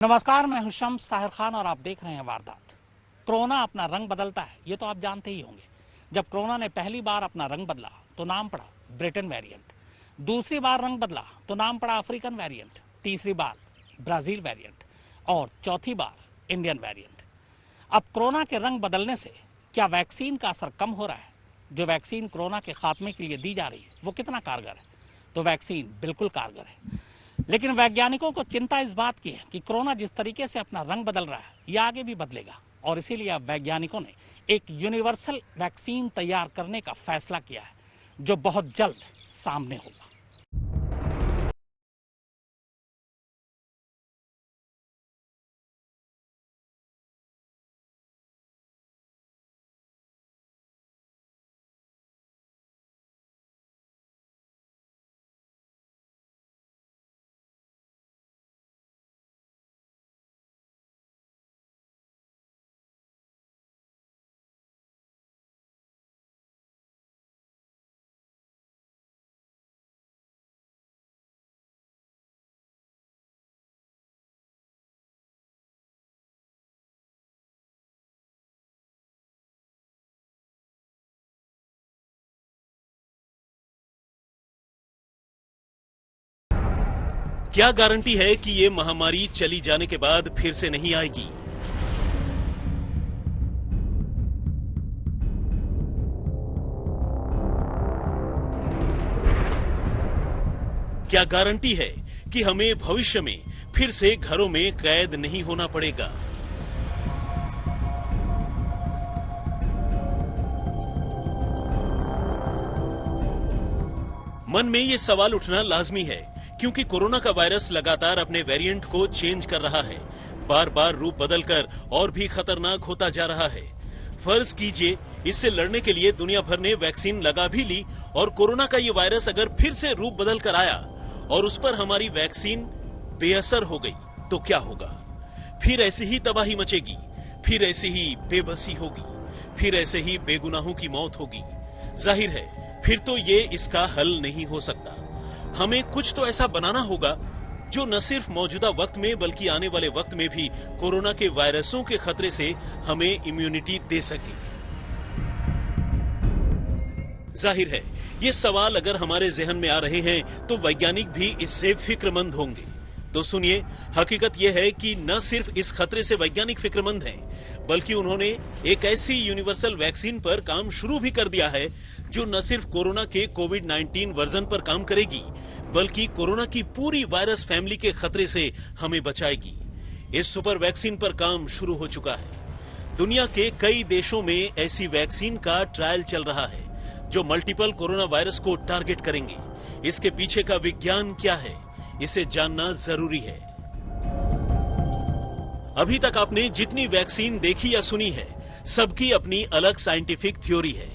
नमस्कार, मैं हूं शम्स ताहिर खान और आप देख रहे हैं वारदात। कोरोना अपना रंग बदलता है, ये तो आप जानते ही होंगे। जब कोरोना ने पहली बार अपना रंग बदला तो नाम पड़ा ब्रिटेन वेरिएंट, दूसरी बार रंग बदला तो नाम पड़ा अफ्रीकन वेरिएंट, तीसरी बार ब्राजील वेरिएंट और चौथी बार इंडियन वेरिएंट। अब कोरोना के रंग बदलने से क्या वैक्सीन का असर कम हो रहा है? जो वैक्सीन कोरोना के खात्मे के लिए दी जा रही है वो कितना कारगर है? तो वैक्सीन बिल्कुल कारगर है, लेकिन वैज्ञानिकों को चिंता इस बात की है कि कोरोना जिस तरीके से अपना रंग बदल रहा है ये आगे भी बदलेगा, और इसीलिए अब वैज्ञानिकों ने एक यूनिवर्सल वैक्सीन तैयार करने का फैसला किया है जो बहुत जल्द सामने होगा। क्या गारंटी है कि ये महामारी चली जाने के बाद फिर से नहीं आएगी? क्या गारंटी है कि हमें भविष्य में फिर से घरों में कैद नहीं होना पड़ेगा? मन में ये सवाल उठना लाजमी है, क्योंकि कोरोना का वायरस लगातार अपने वेरिएंट को चेंज कर रहा है, बार बार रूप बदलकर और भी खतरनाक होता जा रहा है। फर्ज कीजिए इससे लड़ने के लिए दुनिया भर ने वैक्सीन लगा भी ली, और कोरोना का ये वायरस अगर फिर से रूप बदल कर आया और उस पर हमारी वैक्सीन बेअसर हो गई तो क्या होगा? फिर ऐसी ही तबाही मचेगी, फिर ऐसी ही बेबसी होगी, फिर ऐसे ही बेगुनाहों की मौत होगी। जाहिर है फिर तो ये इसका हल नहीं हो सकता। हमें कुछ तो ऐसा बनाना होगा जो न सिर्फ मौजूदा वक्त में बल्कि आने वाले वक्त में भी कोरोना के वायरसों के खतरे से हमें इम्यूनिटी दे सके। जाहिर है ये सवाल अगर हमारे जहन में आ रहे हैं तो वैज्ञानिक भी इससे फिक्रमंद होंगे। तो सुनिए, हकीकत यह है कि न सिर्फ इस खतरे से वैज्ञानिक फिक्रमंद हैं, बल्कि उन्होंने एक ऐसी यूनिवर्सल वैक्सीन पर काम शुरू भी कर दिया है जो न सिर्फ कोरोना के कोविड-19 वर्जन पर काम करेगी, बल्कि कोरोना की पूरी वायरस फैमिली के खतरे से हमें बचाएगी। इस सुपर वैक्सीन पर काम शुरू हो चुका है। दुनिया के कई देशों में ऐसी वैक्सीन का ट्रायल चल रहा है जो मल्टीपल कोरोना वायरस को टारगेट करेंगे। इसके पीछे का विज्ञान क्या है, इसे जानना जरूरी है। अभी तक आपने जितनी वैक्सीन देखी या सुनी है, सबकी अपनी अलग साइंटिफिक थ्योरी है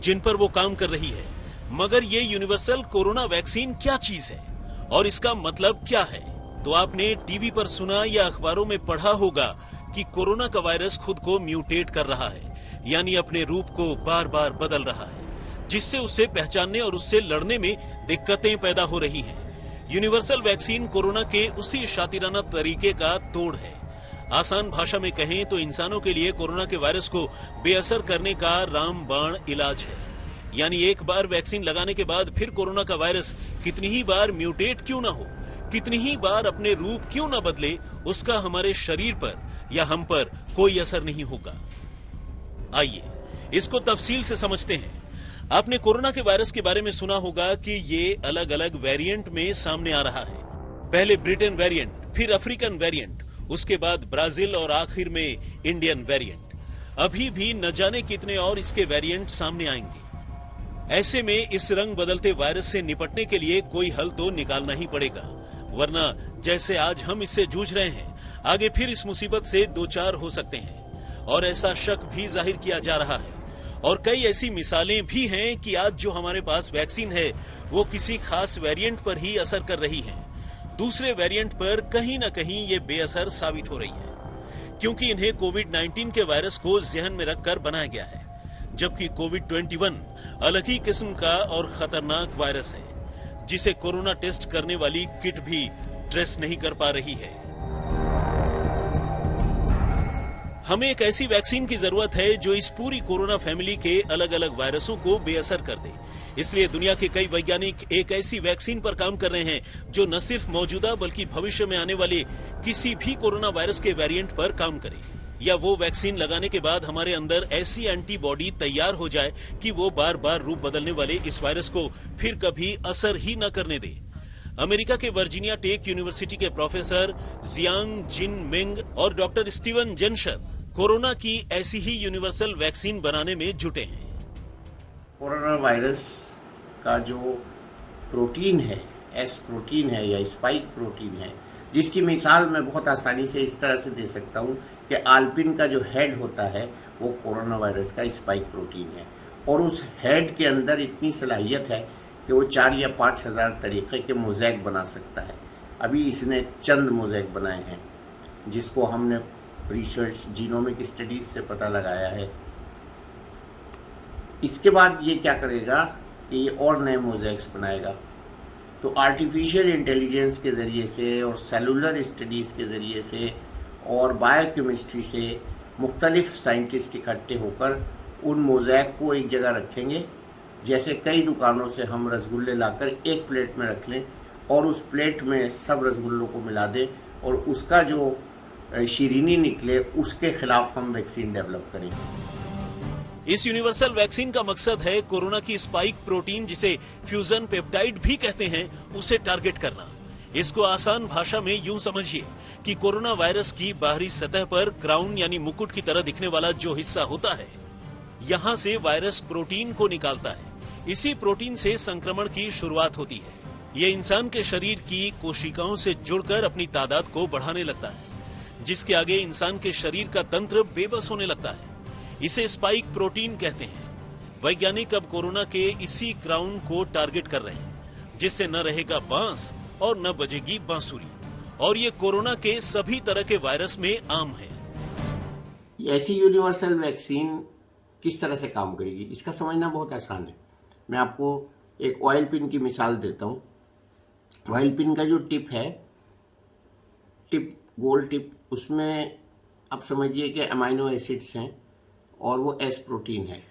जिन पर वो काम कर रही है। मगर ये यूनिवर्सल कोरोना वैक्सीन क्या चीज है और इसका मतलब क्या है? तो आपने टीवी पर सुना या अखबारों में पढ़ा होगा कि कोरोना का वायरस खुद को म्यूटेट कर रहा है, यानी अपने रूप को बार बार बदल रहा है, जिससे उसे पहचानने और उससे लड़ने में दिक्कतें पैदा हो रही हैं। यूनिवर्सल वैक्सीन कोरोना के उसी शातिराना तरीके का तोड़ है। आसान भाषा में कहें तो इंसानों के लिए कोरोना के वायरस को बेअसर करने का रामबाण इलाज है। यानी एक बार वैक्सीन लगाने के बाद फिर कोरोना का वायरस कितनी ही बार म्यूटेट क्यों ना हो, कितनी ही बार अपने रूप क्यों ना बदले, उसका हमारे शरीर पर या हम पर कोई असर नहीं होगा। आइए इसको तफसील से समझते हैं। आपने कोरोना के वायरस के बारे में सुना होगा कि ये अलग अलग वेरिएंट में सामने आ रहा है। पहले ब्रिटेन वेरिएंट, फिर अफ्रीकन वेरिएंट, उसके बाद ब्राजील और आखिर में इंडियन वेरिएंट। अभी भी न जाने कितने और इसके वेरिएंट सामने आएंगे। ऐसे में इस रंग बदलते वायरस से निपटने के लिए कोई हल तो निकालना ही पड़ेगा, वरना जैसे आज हम इससे जूझ रहे हैं, आगे फिर इस मुसीबत से दो चार हो सकते हैं। और ऐसा शक भी जाहिर किया जा रहा है, और कई ऐसी मिसालें भी हैं कि आज जो हमारे पास वैक्सीन है वो किसी खास वेरिएंट पर ही असर कर रही है, दूसरे वेरिएंट पर कहीं न कहीं ये बेअसर साबित हो रही है, क्योंकि इन्हें कोविड-19 के वायरस को जहन में रखकर बनाया गया है, जबकि कोविड-21 अलग ही किस्म का और खतरनाक वायरस है जिसे कोरोना टेस्ट करने वाली किट भी ट्रेस नहीं कर पा रही है। हमें एक ऐसी वैक्सीन की जरूरत है जो इस पूरी कोरोना फैमिली के अलग अलग वायरसों को बेअसर कर दे। इसलिए दुनिया के कई वैज्ञानिक एक ऐसी वैक्सीन पर काम कर रहे हैं जो न सिर्फ मौजूदा बल्कि भविष्य में आने वाले किसी भी कोरोना वायरस के वेरिएंट पर काम करे, या वो वैक्सीन लगाने के बाद हमारे अंदर ऐसी एंटीबॉडी तैयार हो जाए कि वो बार बार रूप बदलने वाले इस वायरस को फिर कभी असर ही न करने दे। अमेरिका के वर्जीनिया टेक यूनिवर्सिटी के प्रोफेसर जियांग जिन मिंग और डॉक्टर स्टीवन जेनशर कोरोना की ऐसी ही यूनिवर्सल वैक्सीन बनाने में जुटे हैं। कोरोना वायरस का जो प्रोटीन है, एस प्रोटीन है या स्पाइक प्रोटीन है, जिसकी मिसाल मैं बहुत आसानी से इस तरह से दे सकता हूं कि आल्पिन का जो हेड होता है वो कोरोना वायरस का स्पाइक प्रोटीन है, और उस हेड के अंदर इतनी सलाहियत है कि वो 4 या 5 हजार तरीके के मोज़ैक बना सकता है। अभी इसने चंद मोज़ैक बनाए हैं जिसको हमने रिसर्च जीनोमिक स्टडीज से पता लगाया है। इसके बाद ये क्या करेगा कि ये और नए मोज़ैक्स बनाएगा। तो आर्टिफिशियल इंटेलिजेंस के ज़रिए से और सेलुलर स्टडीज़ के ज़रिए से और बायोकेमिस्ट्री से मुख्तलिफ साइंटिस्ट इकट्ठे होकर उन मोज़ैक को एक जगह रखेंगे। जैसे कई दुकानों से हम रसगुल्ले लाकर एक प्लेट में रख लें और उस प्लेट में सब रसगुल्लों को मिला दें और उसका जो शीरीनी निकले उसके खिलाफ हम वैक्सीन डेवलप करेंगे। इस यूनिवर्सल वैक्सीन का मकसद है कोरोना की स्पाइक प्रोटीन, जिसे फ्यूजन पेप्टाइड भी कहते हैं, उसे टारगेट करना। इसको आसान भाषा में यूं समझिए कि कोरोना वायरस की बाहरी सतह पर क्राउन यानी मुकुट की तरह दिखने वाला जो हिस्सा होता है, यहाँ से वायरस प्रोटीन को निकालता है। इसी प्रोटीन से संक्रमण की शुरुआत होती है। ये इंसान के शरीर की कोशिकाओं से जुड़कर अपनी तादाद को बढ़ाने लगता है, जिसके आगे इंसान के शरीर का तंत्र बेबस होने लगता है। इसे स्पाइक प्रोटीन कहते हैं। वैज्ञानिक अब कोरोना के इसी क्राउन को टारगेट कर रहे हैं, जिससे न रहेगा बांस और न बजेगी बांसुरी, और ये कोरोना के सभी तरह के वायरस में आम है। ऐसी यूनिवर्सल वैक्सीन किस तरह से काम करेगी, इसका समझना बहुत आसान है। मैं आपको एक ऑयल पिन की मिसाल देता हूँ। ऑयल पिन का जो टिप है, गोल टिप, उसमें आप समझिए कि अमाइनो एसिड्स हैं और वो एस प्रोटीन है।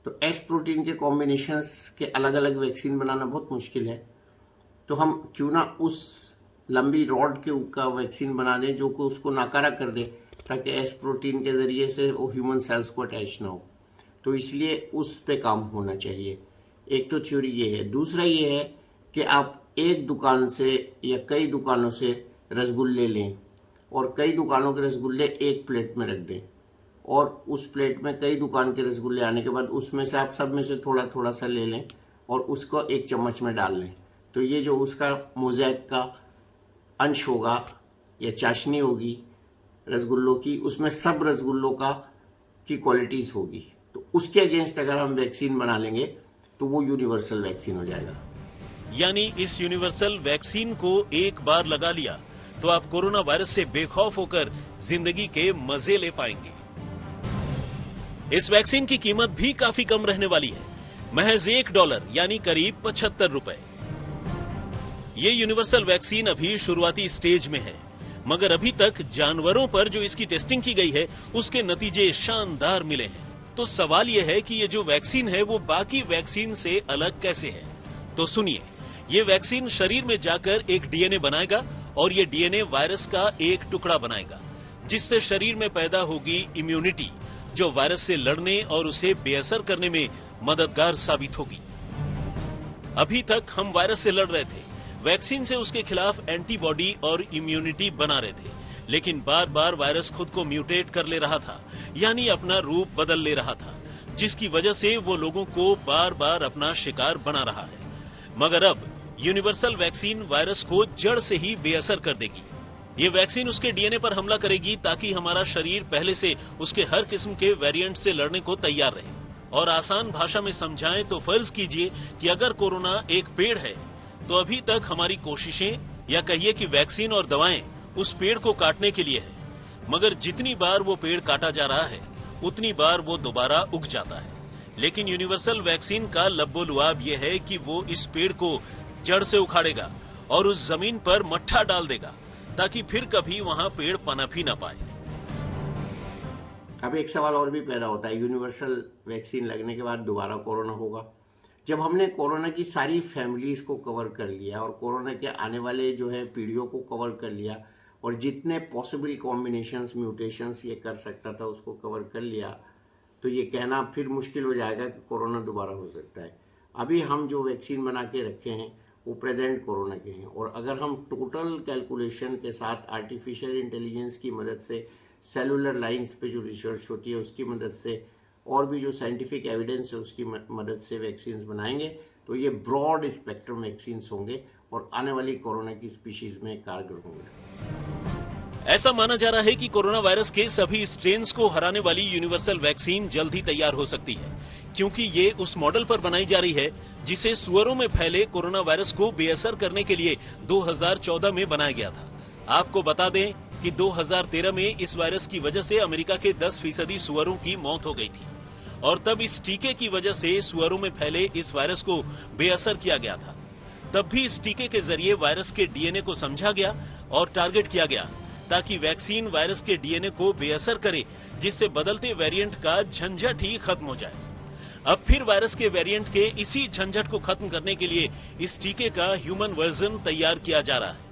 तो एस प्रोटीन के कॉम्बिनेशंस के अलग अलग वैक्सीन बनाना बहुत मुश्किल है। तो हम क्यों ना उस लंबी रॉड के का वैक्सीन बना दें जो को उसको नाकारा कर दे, ताकि एस प्रोटीन के जरिए से वो ह्यूमन सेल्स को अटैच ना हो। तो इसलिए उस पे काम होना चाहिए। एक तो थ्योरी ये है। दूसरा ये है कि आप एक दुकान से या कई दुकानों से रसगुल्ले लें और कई दुकानों के रसगुल्ले एक प्लेट में रख दें, और उस प्लेट में कई दुकान के रसगुल्ले आने के बाद उसमें से आप सब में से थोड़ा थोड़ा सा ले लें और उसको एक चम्मच में डाल लें। तो ये जो उसका मोज़ैक का अंश होगा या चाशनी होगी रसगुल्लों की, उसमें सब रसगुल्लों की क्वालिटीज होगी। तो उसके अगेंस्ट अगर हम वैक्सीन बना लेंगे तो वो यूनिवर्सल वैक्सीन हो जाएगा। यानी इस यूनिवर्सल वैक्सीन को एक बार लगा लिया तो आप कोरोना वायरस से बेखौफ होकर जिंदगी के मजे ले पाएंगे। इस वैक्सीन की कीमत भी काफी कम रहने वाली है, महज $1 यानी करीब 75 रुपए। ये यूनिवर्सल वैक्सीन अभी शुरुआती स्टेज में है, मगर अभी तक जानवरों पर जो इसकी टेस्टिंग की गई है उसके नतीजे शानदार मिले हैं। तो सवाल यह है कि ये जो वैक्सीन है वो बाकी वैक्सीन से अलग कैसे है। तो सुनिए, ये वैक्सीन शरीर में जाकर एक डीएनए बनाएगा और ये डीएनए वायरस का एक टुकड़ा बनाएगा, जिससे शरीर में पैदा होगी इम्यूनिटी, जो वायरस से लड़ने और उसे बेअसर करने में मददगार साबित होगी। अभी तक हम वायरस से लड़ रहे थे, वैक्सीन से उसके खिलाफ एंटीबॉडी और इम्यूनिटी बना रहे थे, लेकिन बार बार वायरस खुद को म्यूटेट कर ले रहा था, यानी अपना रूप बदल ले रहा था, जिसकी वजह से वो लोगों को बार बार अपना शिकार बना रहा है। मगर अब यूनिवर्सल वैक्सीन वायरस को जड़ से ही बेअसर कर देगी। ये वैक्सीन उसके डीएनए पर हमला करेगी ताकि हमारा शरीर पहले से उसके हर किस्म के वेरिएंट से लड़ने को तैयार रहे। और आसान भाषा में समझाएं तो फर्ज कीजिए कि अगर कोरोना एक पेड़ है तो अभी तक हमारी कोशिशें या कहिए कि वैक्सीन और दवाएं उस पेड़ को काटने के लिए है, मगर जितनी बार वो पेड़ काटा जा रहा है उतनी बार वो दोबारा उग जाता है। लेकिन यूनिवर्सल वैक्सीन का लब्बो-लुआब ये है कि वो इस पेड़ को जड़ से उखाड़ेगा और उस जमीन पर मट्ठा डाल देगा ताकि फिर कभी वहां पेड़ पनप ही न पाए। अब एक सवाल और भी पैदा होता है, यूनिवर्सल वैक्सीन लगने के बाद दोबारा कोरोना होगा? जब हमने कोरोना की सारी फैमिलीज को कवर कर लिया और कोरोना के आने वाले जो है पीढ़ियों को कवर कर लिया और जितने पॉसिबल कॉम्बिनेशंस म्यूटेशंस ये कर सकता था उसको कवर कर लिया, तो ये कहना फिर मुश्किल हो जाएगा कि कोरोना दोबारा हो सकता है। अभी हम जो वैक्सीन बना के रखे हैं वो प्रेजेंट कोरोना के हैं, और अगर हम टोटल कैलकुलेशन के साथ आर्टिफिशियल इंटेलिजेंस की मदद से, सेलुलर लाइंस पे जो रिसर्च होती है उसकी मदद से, और भी जो साइंटिफिक एविडेंस है उसकी मदद से वैक्सीन बनाएंगे, तो ये ब्रॉड स्पेक्ट्रम वैक्सीन होंगे और आने वाली कोरोना की स्पीशीज में कारगर होंगे। ऐसा माना जा रहा है कि कोरोना वायरस के सभी स्ट्रेन्स को हराने वाली यूनिवर्सल वैक्सीन जल्द ही तैयार हो सकती है, क्योंकि ये उस मॉडल पर बनाई जा रही है जिसे सुअरों में फैले कोरोना वायरस को बेअसर करने के लिए 2014 में बनाया गया था। आपको बता दें कि 2013 में इस वायरस की वजह से अमेरिका के 10% सुअरों की मौत हो गई थी, और तब इस टीके की वजह से सुअरों में फैले इस वायरस को बेअसर किया गया था। तब भी इस टीके के जरिए वायरस के डीएनए को समझा गया और टारगेट किया गया, ताकि वैक्सीन वायरस के डीएनए को बेअसर करे, जिससे बदलते वेरिएंट का झंझट ही खत्म हो जाए। अब फिर वायरस के वेरिएंट के इसी झंझट को खत्म करने के लिए इस टीके का ह्यूमन वर्जन तैयार किया जा रहा है।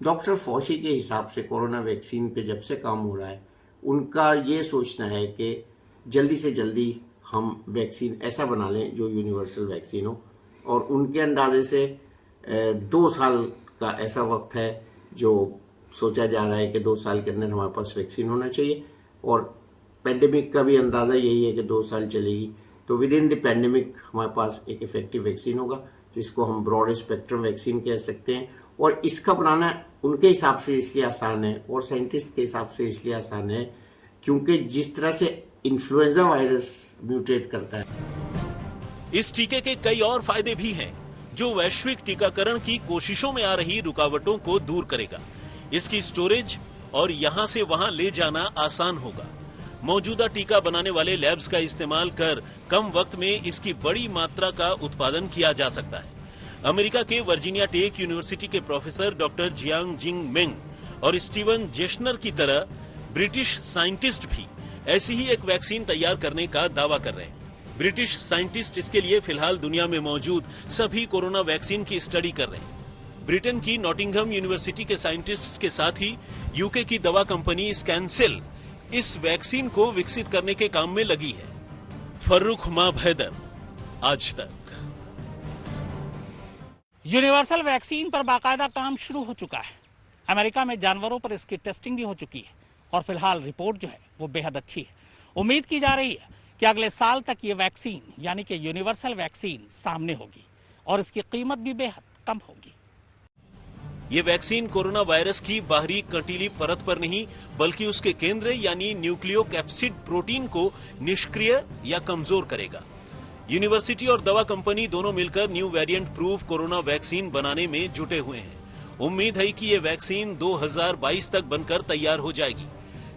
डॉक्टर फॉसी के हिसाब से कोरोना वैक्सीन पे जब से काम हो रहा है, उनका ये सोचना है कि जल्दी से जल्दी हम वैक्सीन ऐसा बना लें जो यूनिवर्सल वैक्सीन हो, और उनके अंदाजे से 2 साल का ऐसा वक्त है जो सोचा जा रहा है कि 2 साल के अंदर हमारे पास वैक्सीन होना चाहिए, और पेंडेमिक का भी अंदाज़ा यही है कि 2 साल चलेगी, तो विद इन द पेंडेमिक हमारे पास एक इफेक्टिव वैक्सीन होगा, जिसको हम ब्रॉड स्पेक्ट्रम वैक्सीन कह सकते हैं। और इसका बनाना उनके हिसाब से इसलिए आसान है और साइंटिस्ट के हिसाब से इसलिए आसान है क्योंकि जिस तरह से इन्फ्लुएंजा वायरस म्यूटेट करता है। इस टीके के कई और फायदे भी हैं, जो वैश्विक टीकाकरण की कोशिशों में आ रही रुकावटों को दूर करेगा। इसकी स्टोरेज और यहां से वहां ले जाना आसान होगा। मौजूदा टीका बनाने वाले लैब्स का इस्तेमाल कर कम वक्त में इसकी बड़ी मात्रा का उत्पादन किया जा सकता है। अमेरिका के वर्जीनिया टेक यूनिवर्सिटी के प्रोफेसर डॉक्टर जियांग जिंग मेंग और स्टीवन जेशनर की तरह ब्रिटिश साइंटिस्ट भी ऐसी ही एक वैक्सीन तैयार करने का दावा कर रहे हैं। ब्रिटिश साइंटिस्ट इसके लिए फिलहाल दुनिया में मौजूद सभी कोरोना वैक्सीन की स्टडी कर रहे हैं। ब्रिटेन की नॉटिंघम यूनिवर्सिटी के साइंटिस्ट्स के साथ ही यूके की दवा कंपनी स्कैनसेल इस वैक्सीन को विकसित करने के काम में लगी है। फर्रुख मां भैदर, आज तक। यूनिवर्सल वैक्सीन पर बाकायदा काम शुरू हो चुका है। अमेरिका में जानवरों पर इसकी टेस्टिंग भी हो चुकी है और फिलहाल रिपोर्ट जो है वो बेहद अच्छी है। उम्मीद की जा रही है कि अगले साल तक ये वैक्सीन यानी कि यूनिवर्सल वैक्सीन सामने होगी और इसकी कीमत भी बेहद कम होगी। ये वैक्सीन कोरोना वायरस की बाहरी कंटीली परत पर नहीं, बल्कि उसके केंद्र यानी न्यूक्लियोकैप्सिड प्रोटीन को निष्क्रिय या कमजोर करेगा। यूनिवर्सिटी और दवा कंपनी दोनों मिलकर new variant proof corona vaccine बनाने में जुटे हुए हैं। उम्मीद है कि ये वैक्सीन 2022 तक बनकर तैयार हो जाएगी।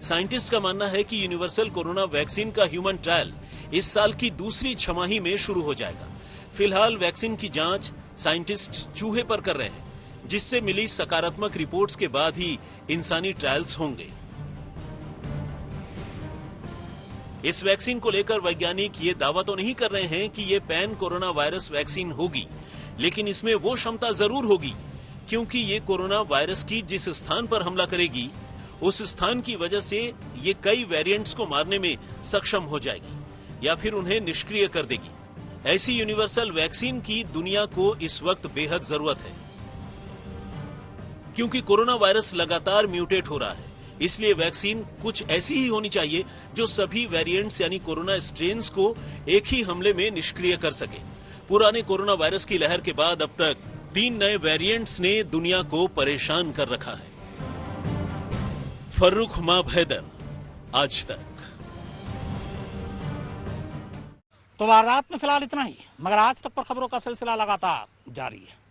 साइंटिस्ट का मानना है कि यूनिवर्सल कोरोना वैक्सीन का ह्यूमन ट्रायल इस साल की दूसरी छमाही में शुरू हो जाएगा। फिलहाल वैक्सीन की जांच साइंटिस्ट चूहे पर कर रहे हैं, जिससे मिली सकारात्मक रिपोर्ट्स के बाद ही इंसानी ट्रायल्स होंगे। इस वैक्सीन को लेकर वैज्ञानिक ये दावा तो नहीं कर रहे हैं कि ये पैन कोरोना वायरस वैक्सीन होगी, लेकिन इसमें वो क्षमता जरूर होगी, क्योंकि ये कोरोना वायरस की जिस स्थान पर हमला करेगी उस स्थान की वजह से ये कई वेरिएंट्स को मारने में सक्षम हो जाएगी या फिर उन्हें निष्क्रिय कर देगी। ऐसी यूनिवर्सल वैक्सीन की दुनिया को इस वक्त बेहद जरूरत है, क्योंकि कोरोना वायरस लगातार म्यूटेट हो रहा है। इसलिए वैक्सीन कुछ ऐसी ही होनी चाहिए जो सभी वेरिएंट्स यानी कोरोना स्ट्रेन्स को एक ही हमले में निष्क्रिय कर सके। पुराने कोरोना वायरस की लहर के बाद अब तक 3 नए वेरिएंट्स ने दुनिया को परेशान कर रखा है। फर्रुख मां भैदर, आज तक। तो वारदात में फिलहाल इतना ही, मगर आज तक पर खबरों का सिलसिला लगातार जारी है।